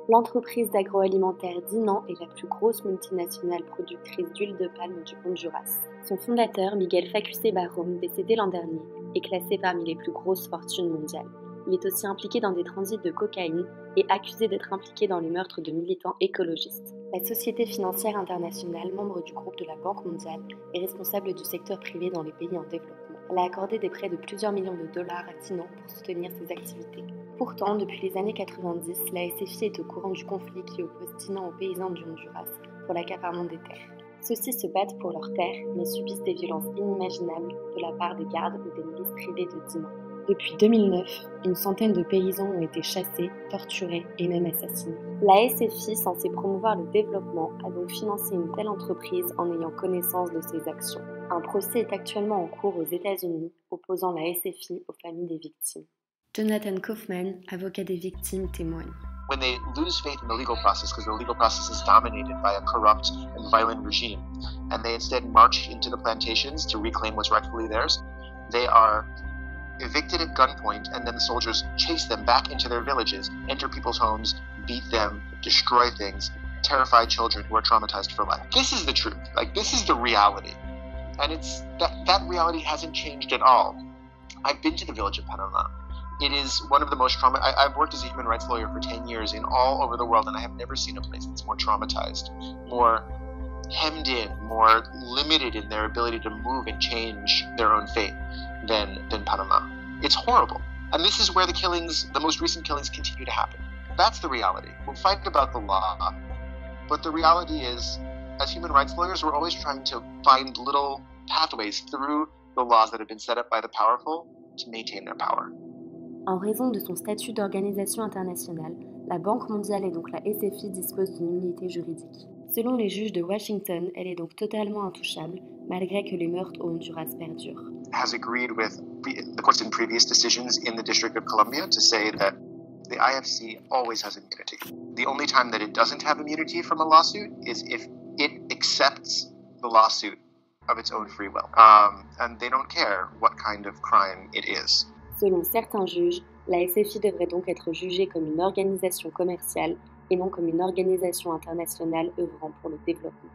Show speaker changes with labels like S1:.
S1: L'entreprise d'agroalimentaire Dinan est la plus grosse multinationale productrice d'huile de palme du Honduras. Son fondateur, Miguel Facuse Barrom, décédé l'an dernier, est classé parmi les plus grosses fortunes mondiales. Il est aussi impliqué dans des transits de cocaïne et accusé d'être impliqué dans les meurtres de militants écologistes. La Société financière internationale, membre du groupe de la Banque mondiale, est responsable du secteur privé dans les pays en développement. Elle a accordé des prêts de plusieurs millions de dollars à Dinan pour soutenir ses activités. Pourtant, depuis les années 90, la SFI est au courant du conflit qui oppose Dinan aux paysans du Honduras pour l'accaparement des terres. Ceux-ci se battent pour leurs terres, mais subissent des violences inimaginables de la part des gardes ou des milices privées de Dinan. Depuis 2009, une centaine de paysans ont été chassés, torturés et même assassinés. La SFI, censée promouvoir le développement, a donc financé une telle entreprise en ayant connaissance de ses actions. Un procès est actuellement en cours aux États-Unis, opposant la SFI aux familles des victimes. Jonathan Kaufman, avocat des victimes, témoigne.
S2: When they lose faith in the legal process because the legal process is dominated by a corrupt and violent regime, and they instead march into the plantations to reclaim what's rightfully theirs, they are evicted at gunpoint, and then the soldiers chase them back into their villages, enter people's homes, beat them, destroy things, terrify children who are traumatized for life. This is the truth. This is the reality. And it's that reality hasn't changed at all. I've been to the village of Panama. It is one of the most I've worked as a human rights lawyer for 10 years in all over the world, and I have never seen a place that's more traumatized, more hemmed in, more limited in their ability to move and change their own fate than Panama. It's horrible. And this is where the most recent killings continue to happen. That's the reality. We'll fight about the law, but the reality is, as human rights lawyers, we're always trying to find little pathways through the laws that have been set up by the powerful to maintain their power.
S1: En raison de son statut d'organisation internationale, la Banque mondiale et donc la SFI disposent d'une immunité juridique. Selon les juges de Washington, elle est donc totalement intouchable, malgré que les meurtres au Honduras perdurent.
S2: Has agreed with the courts in previous decisions in the District of Columbia to say that the IFC always has immunity. The only time that it doesn't have immunity from a lawsuit is if it accepts the lawsuit of its own free will. And they don't care what kind of crime it is.
S1: Selon certains juges, la SFI devrait donc être jugée comme une organisation commerciale et non comme une organisation internationale œuvrant pour le développement.